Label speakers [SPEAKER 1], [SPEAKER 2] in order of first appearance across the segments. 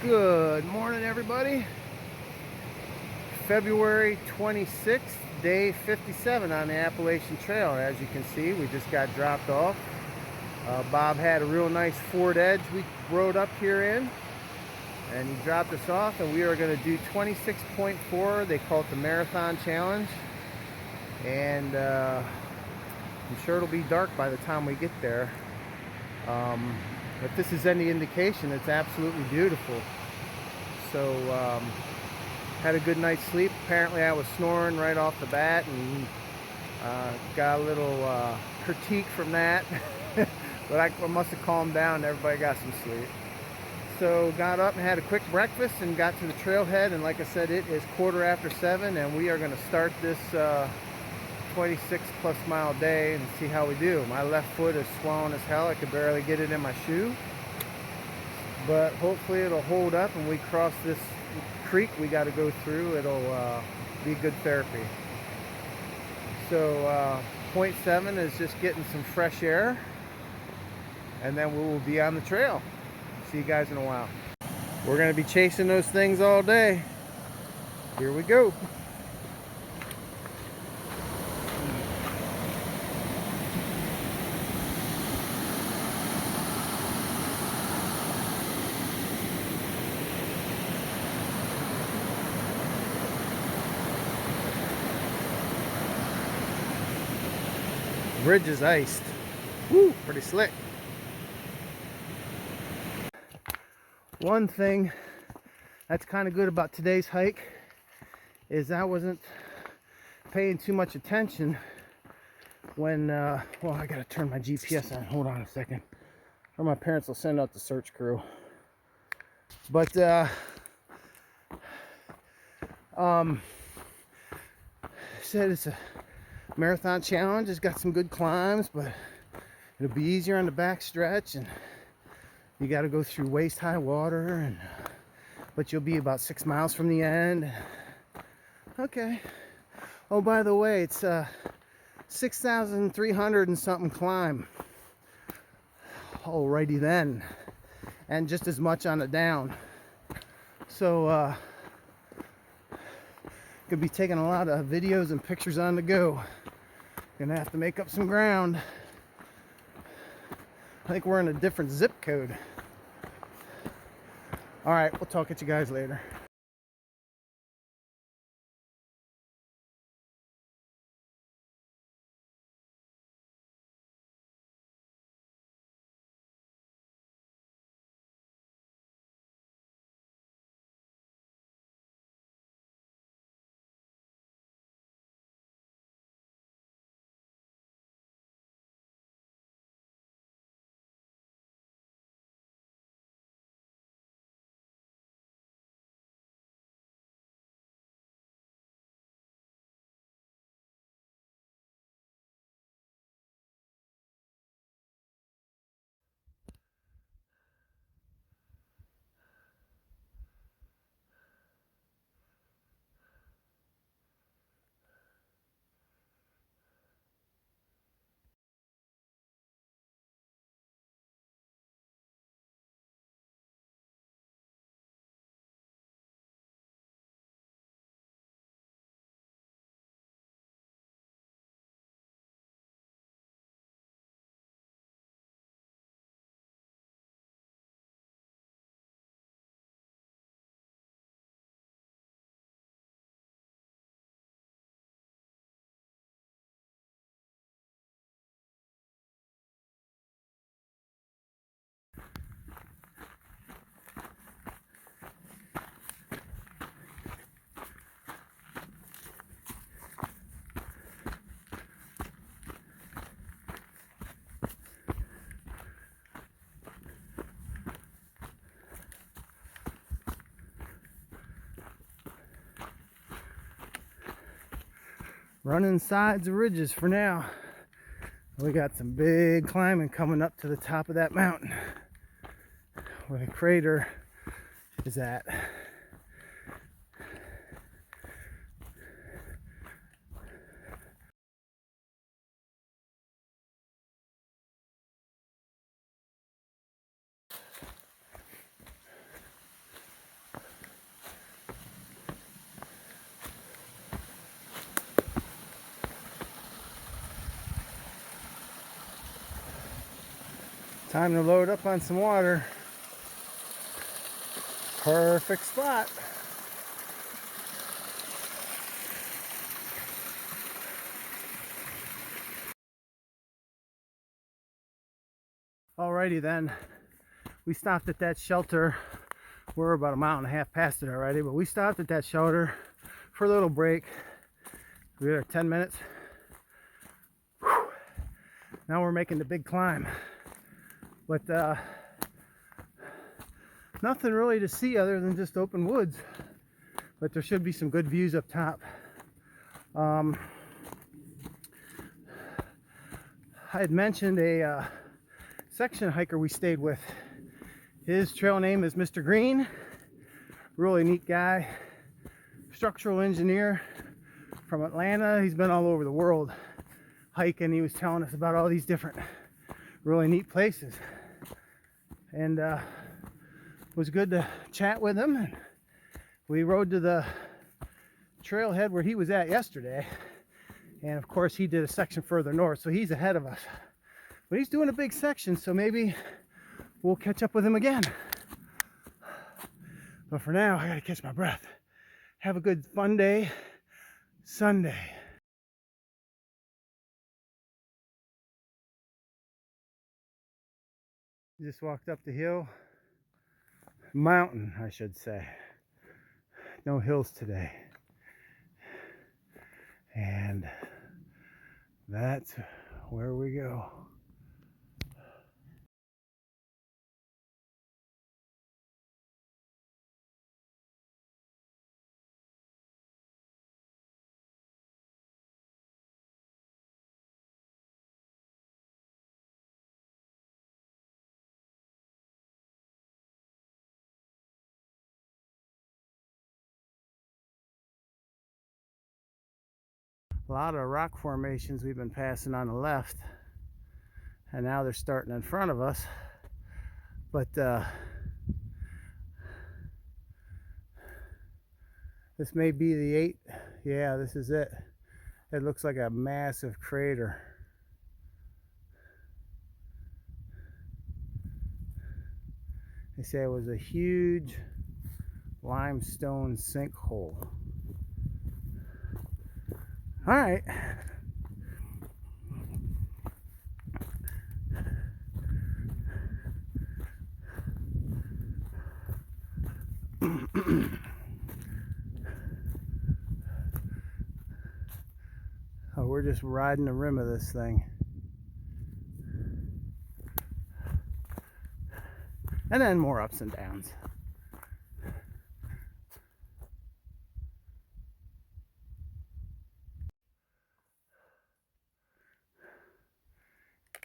[SPEAKER 1] Good morning, everybody. February 26th, day 57 on the Appalachian Trail. As you can see, we just got dropped off. Bob had a real nice Ford Edge we rode up here in, and he dropped us off, and we are going to do 26.4. They call it the Marathon Challenge, and I'm sure it'll be dark by the time we get there. If this is any indication, it's absolutely beautiful. So had a good night's sleep. Apparently I was snoring right off the bat, and got a little critique from that. But I must have calmed down and everybody got some sleep. So got up and had a quick breakfast and got to the trailhead, and like I said, it is 7:15, and we are going to start this 26 plus mile day and see how we do. My left foot is swollen as hell. I could barely get it in my shoe, but hopefully it'll hold up, and we cross this creek we got to go through. It'll be good therapy. So point 7 is just getting some fresh air, and then we will be on the trail. See you guys in a while. We're going to be chasing those things all day. Here we go. Bridge is iced. Woo, pretty slick. One thing that's kind of good about today's hike is I wasn't paying too much attention when well, I gotta turn my GPS on. Hold on a second, or my parents will send out the search crew. But said it's a marathon challenge. It's got some good climbs, but it'll be easier on the back stretch, and you got to go through waist high water, and but you'll be about 6 miles from the end. Okay. Oh, by the way, it's 6,300 and something climb. Alrighty then, and just as much on the down. So could be taking a lot of videos and pictures on the go. Gonna have to make up some ground. I think we're in a different zip code. All right, we'll talk at you guys later. Running sides of ridges for now. We got some big climbing coming up to the top of that mountain where the crater is at. Time to load up on some water. Perfect spot. Alrighty then, we stopped at that shelter. We're about a mile and a half past it already, but we stopped at that shelter for a little break. We had our 10 minutes. Whew. Now we're making the big climb, but nothing really to see other than just open woods, but there should be some good views up top. I had mentioned a section hiker we stayed with. His trail name is Mr. Green. Really neat guy, structural engineer from Atlanta. He's been all over the world hiking. He was telling us about all these different really neat places, and it was good to chat with him. And we rode to the trailhead where he was at yesterday, and of course he did a section further north, so he's ahead of us, but he's doing a big section, so maybe we'll catch up with him again. But for now, I gotta catch my breath. Have a good fun day, Sunday. Just walked up the hill, mountain, I should say. No hills today. And that's where we go. A lot of rock formations we've been passing on the left, and now they're starting in front of us, but this may be the 8. Yeah, this is it. It looks like a massive crater. They say it was a huge limestone sinkhole. All right. Oh, we're just riding the rim of this thing. And then more ups and downs.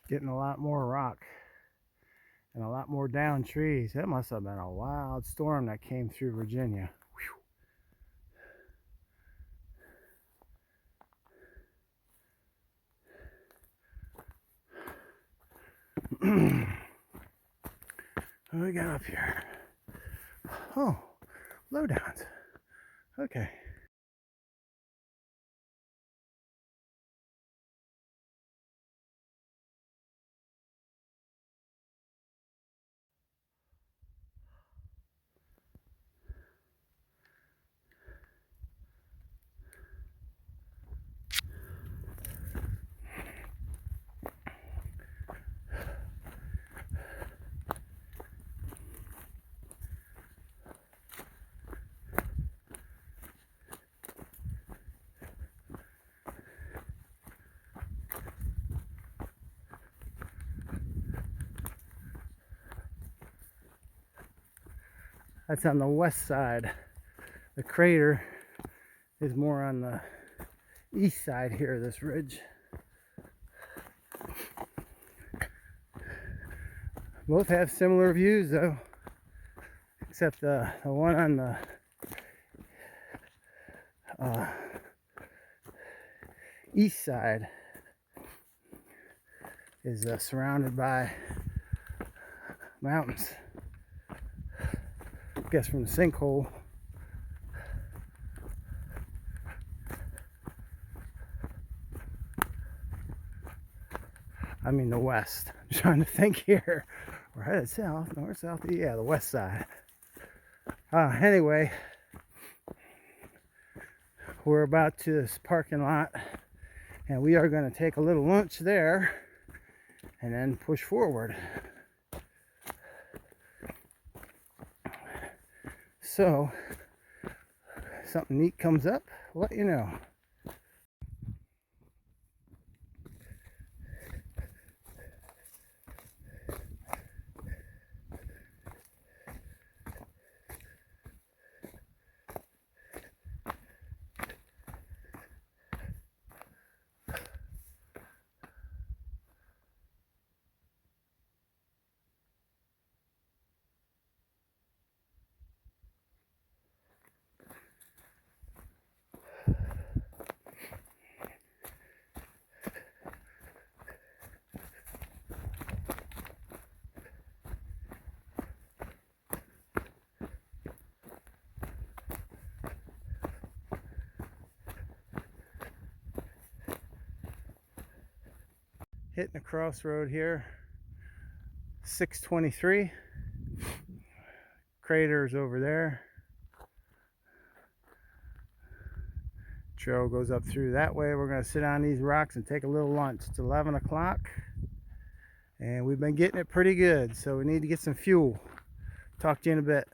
[SPEAKER 1] Getting a lot more rock and a lot more down trees. That must have been a wild storm that came through Virginia. What do we got up here? Oh, lowdowns. Okay. That's on the west side. The crater is more on the east side here of this ridge. Both have similar views though, except the one on the east side is surrounded by mountains. I guess from the sinkhole. I mean the west. I'm trying to think here. We're headed south, north, south, yeah, the west side. Anyway, we're about to this parking lot, and we are going to take a little lunch there and then push forward. So, something neat comes up, I'll let you know. Hitting a crossroad here, 623. Crater's over there. Trail goes up through that way. We're going to sit on these rocks and take a little lunch. It's 11 o'clock, and we've been getting it pretty good, so we need to get some fuel. Talk to you in a bit.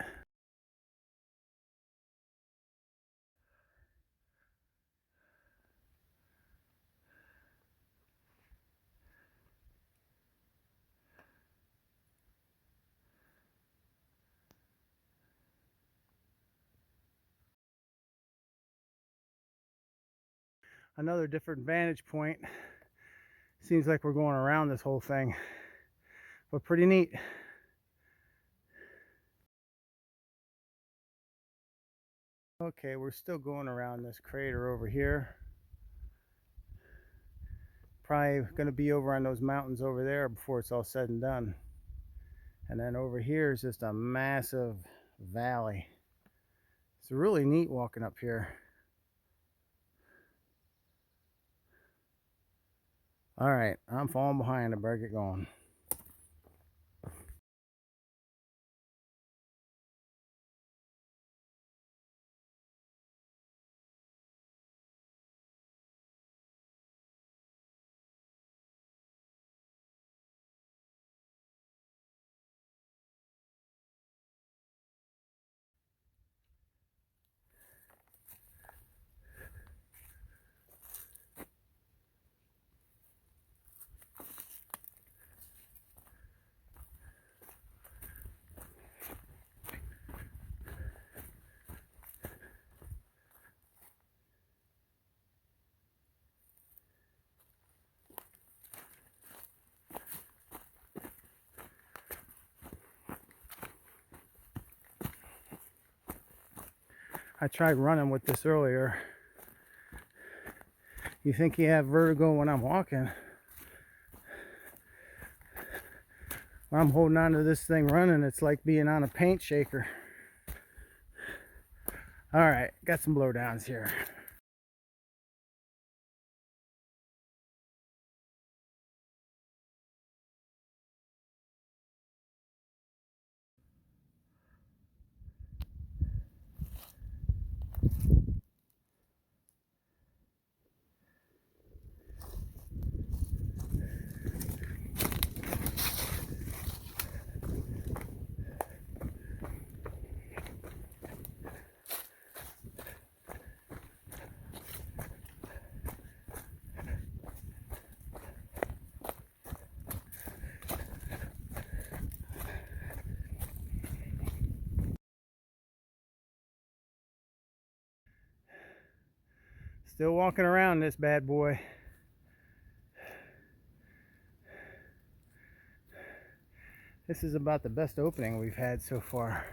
[SPEAKER 1] Another different vantage point. Seems like we're going around this whole thing, but pretty neat. Okay, we're still going around this crater over here. Probably going to be over on those mountains over there before it's all said and done. And then over here is just a massive valley. It's really neat walking up here. All right, I'm falling behind. I better get going. I tried running with this earlier. You think you have vertigo when I'm walking. When I'm holding on to this thing running, it's like being on a paint shaker. All right, got some blowdowns here. Still walking around this bad boy. This is about the best opening we've had so far.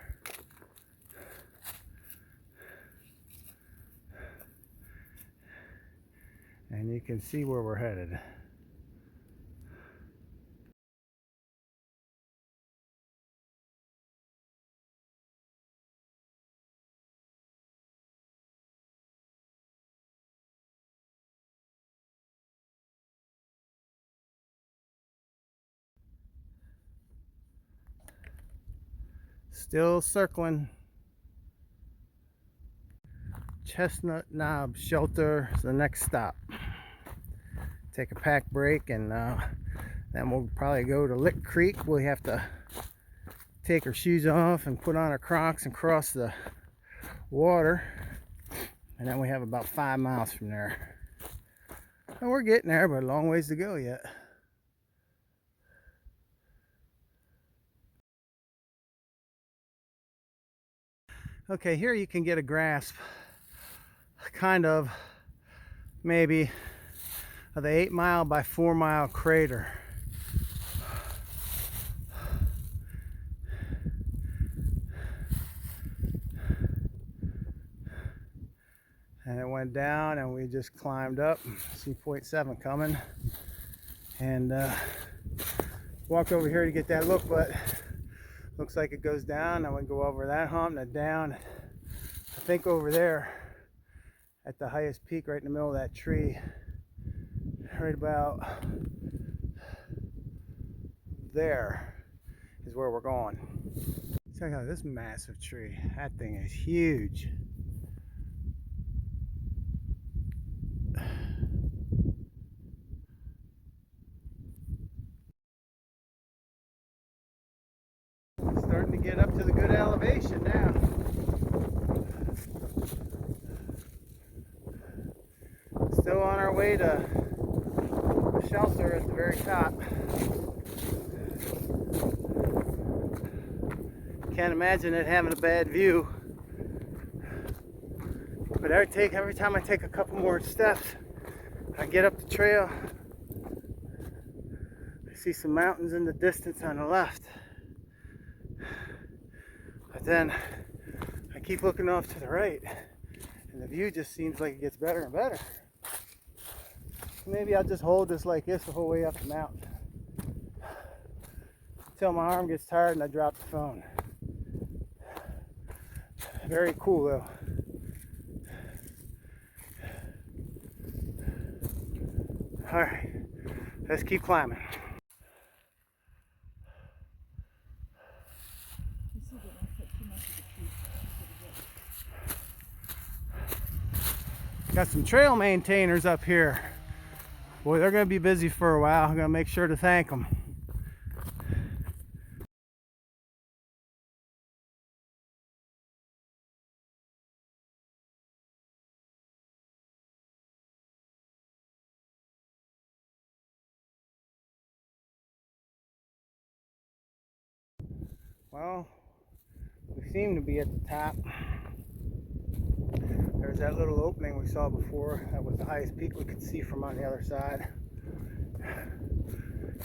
[SPEAKER 1] And you can see where we're headed. Still circling. Chestnut Knob Shelter is the next stop. Take a pack break, and then we'll probably go to Lick Creek. We have to take our shoes off and put on our Crocs and cross the water, and then we have about 5 miles from there. And we're getting there, but a long ways to go yet. Okay, here you can get a grasp, kind of, maybe, of the 8 mile by 4 mile crater. And it went down, and we just climbed up. See point 7 coming, and walked over here to get that look, but looks like it goes down. And we go over that hump and down. I think over there at the highest peak, right in the middle of that tree, right about there is where we're going. Check out this massive tree. That thing is huge. Starting to get up to the good elevation now. Still on our way to the shelter at the very top. Can't imagine it having a bad view. But every time I take a couple more steps, I get up the trail. I see some mountains in the distance on the left. But then I keep looking off to the right, and the view just seems like it gets better and better. Maybe I'll just hold this like this the whole way up the mountain until my arm gets tired and I drop the phone. Very cool though. Alright, let's keep climbing. Got some trail maintainers up here. Boy, they're going to be busy for a while. I'm going to make sure to thank them. Well, we seem to be at the top. There's that little opening we saw before. That was the highest peak we could see from on the other side.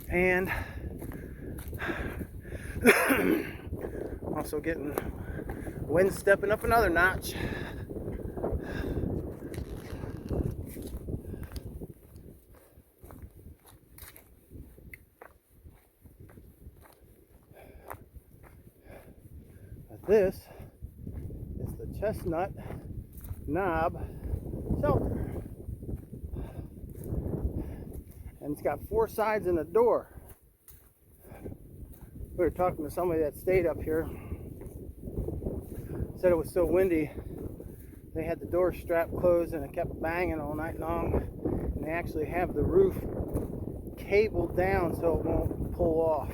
[SPEAKER 1] And also getting wind stepping up another notch. But this is the Chestnut Knob Shelter, and it's got 4 sides and a door. We were talking to somebody that stayed up here, said it was so windy they had the door strapped closed and it kept banging all night long, and they actually have the roof cabled down so it won't pull off.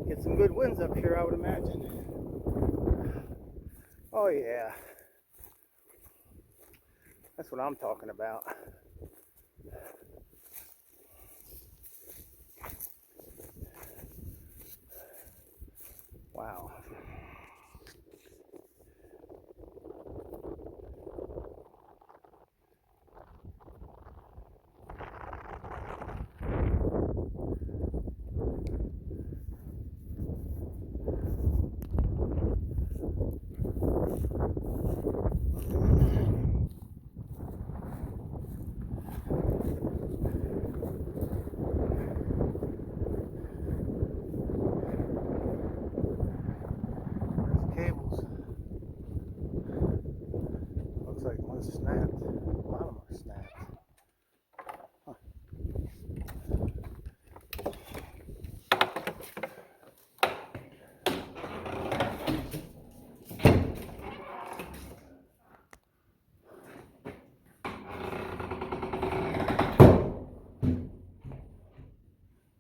[SPEAKER 1] Get some good winds up here, I would imagine. Oh yeah, that's what I'm talking about. Wow.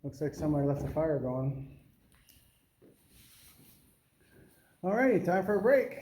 [SPEAKER 1] Looks like somebody left the fire going. Alrighty, time for a break.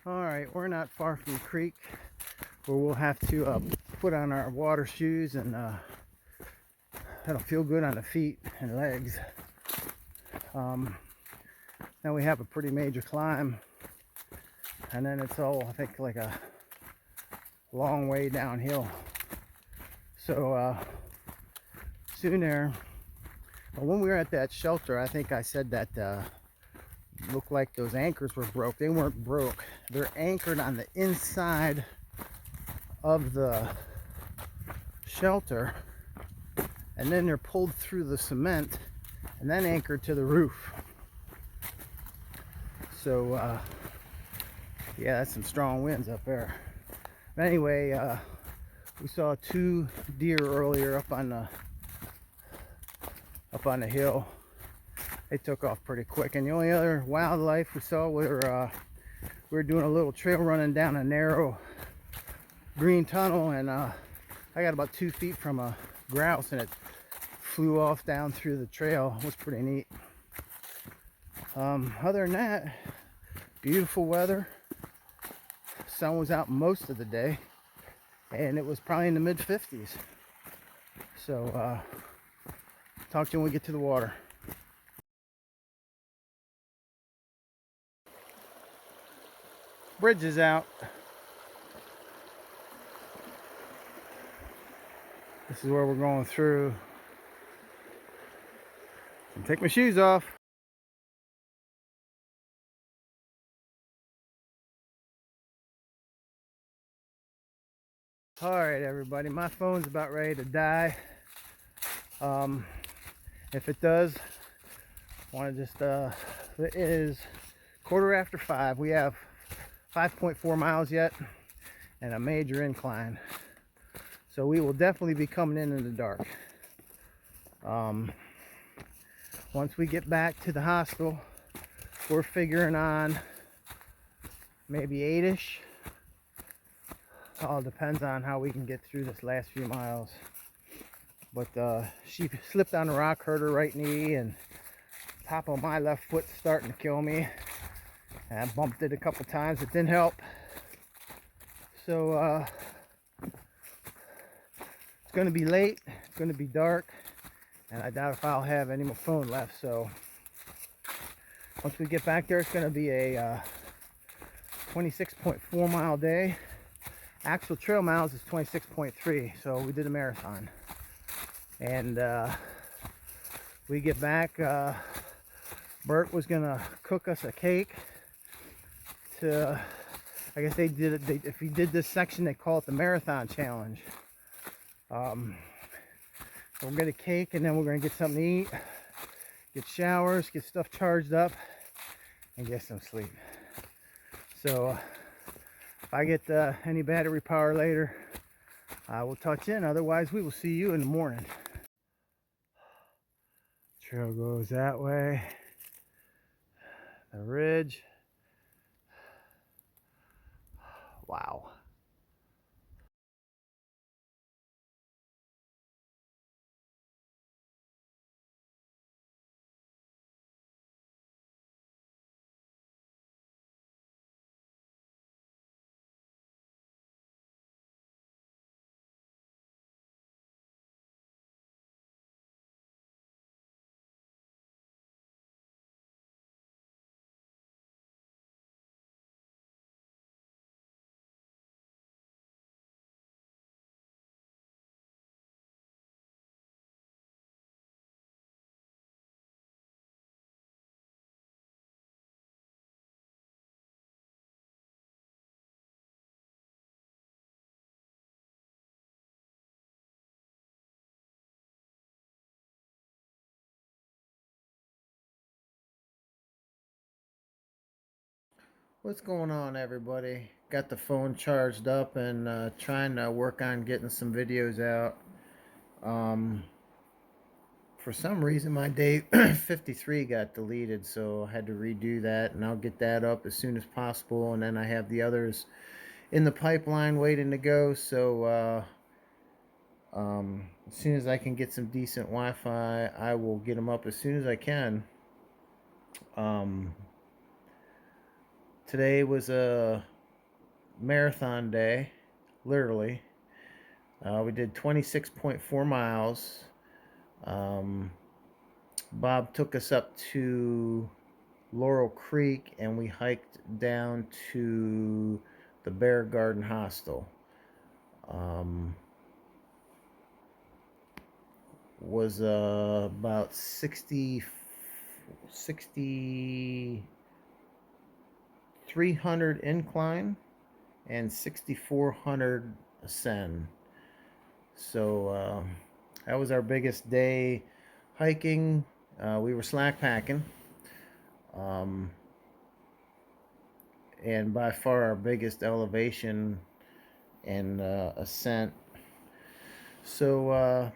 [SPEAKER 1] Alright, we're not far from the creek where we'll have to put on our water shoes, and that'll feel good on the feet and legs. Now we have a pretty major climb, and then it's all, I think, like a long way downhill. So soon there, when we were at that shelter, I think I said that looked like those anchors were broke. They weren't broke. They're anchored on the inside of the shelter, and then they're pulled through the cement and then anchored to the roof. So yeah, that's some strong winds up there. But anyway, we saw 2 deer earlier up on the hill. They took off pretty quick, and the only other wildlife we saw were we were doing a little trail running down a narrow green tunnel, and I got about 2 feet from a grouse, and it flew off down through the trail. It was pretty neat. Other than that, beautiful weather. Sun was out most of the day, and it was probably in the mid 50s. So talk to you when we get to the water. Bridge is out. This is where we're going through. I'll take my shoes off. All right, everybody, my phone's about ready to die. If it does, I want to just, it is 5:15. We have 5.4 miles yet and a major incline. So we will definitely be coming in the dark. Once we get back to the hostel, we're figuring on maybe 8-ish. All depends on how we can get through this last few miles. But she slipped on a rock, hurt her right knee, and top of my left foot's starting to kill me. And I bumped it a couple times. It didn't help. So it's going to be late. It's going to be dark. And I doubt if I'll have any more phone left. So once we get back there, it's going to be a 26.4 mile day. Actual trail miles is 26.3. So we did a marathon. And we get back. Bert was going to cook us a cake. I guess they did it. If you did this section, they call it the marathon challenge. We'll get a cake, and then we're gonna get something to eat, get showers, get stuff charged up, and get some sleep. So if I get any battery power later, I will touch in. Otherwise, we will see you in the morning. Trail goes that way. The ridge. Wow. What's going on, everybody? Got the phone charged up and trying to work on getting some videos out. For some reason my day 53 got deleted, so I had to redo that, and I'll get that up as soon as possible. And then I have the others in the pipeline waiting to go. So as soon as I can get some decent Wi-Fi, I will get them up as soon as I can. Today was a marathon day, literally. We did 26.4 miles. Bob took us up to Laurel Creek, and we hiked down to the Bear Garden Hostel. Was about 6,300 incline and 6,400 ascend. So that was our biggest day hiking. We were slack packing, and by far our biggest elevation and ascent. So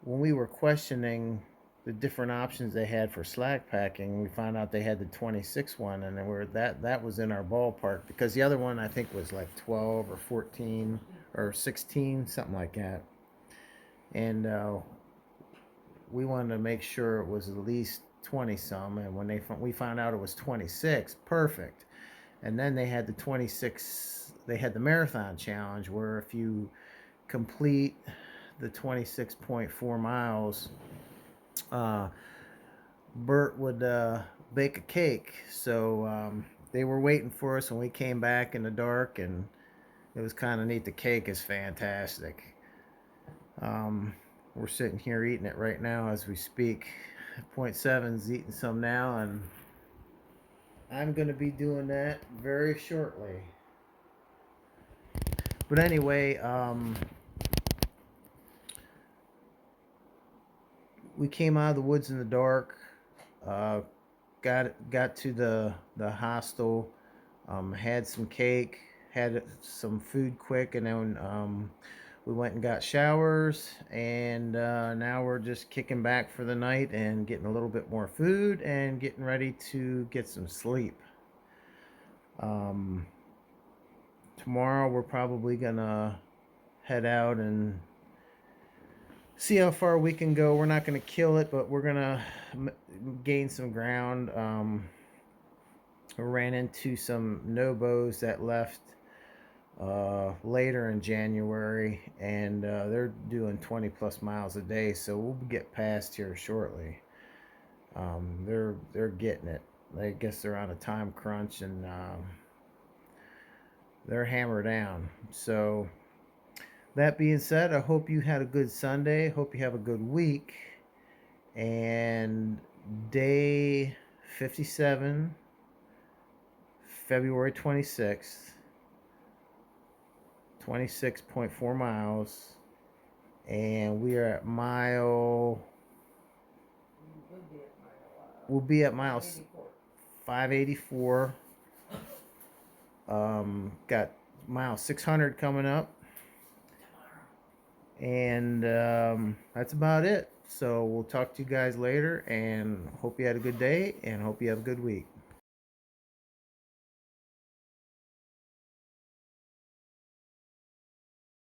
[SPEAKER 1] when we were questioning the different options they had for slack packing, we found out they had the 26 one, and that was in our ballpark, because the other one I think was like 12 or 14 or 16, something like that. And we wanted to make sure it was at least 20 some, and when we found out it was 26, perfect. And then they had the 26, they had the marathon challenge, where if you complete the 26.4 miles, Bert would bake a cake. So they were waiting for us when we came back in the dark, and it was kind of neat. The cake is fantastic. We're sitting here eating it right now as we speak. Point seven's eating some now, and I'm going to be doing that very shortly. But anyway, we came out of the woods in the dark. Uh, got to the hostel. Had some cake. Had some food quick, and then we went and got showers. And now we're just kicking back for the night and getting a little bit more food and getting ready to get some sleep. Tomorrow we're probably gonna head out and see how far we can go. We're not gonna kill it, but we're gonna gain some ground. We ran into some nobos that left later in January, and they're doing 20 plus miles a day, so we'll get past here shortly. They're getting it. I guess they're on a time crunch, and they're hammered down. So that being said, I hope you had a good Sunday. Hope you have a good week. And day 57, February 26th, 26.4 miles. And we are at mile... We'll be at mile 584. Got mile 600 coming up. And that's about it. So we'll talk to you guys later, and hope you had a good day, and hope you have a good week.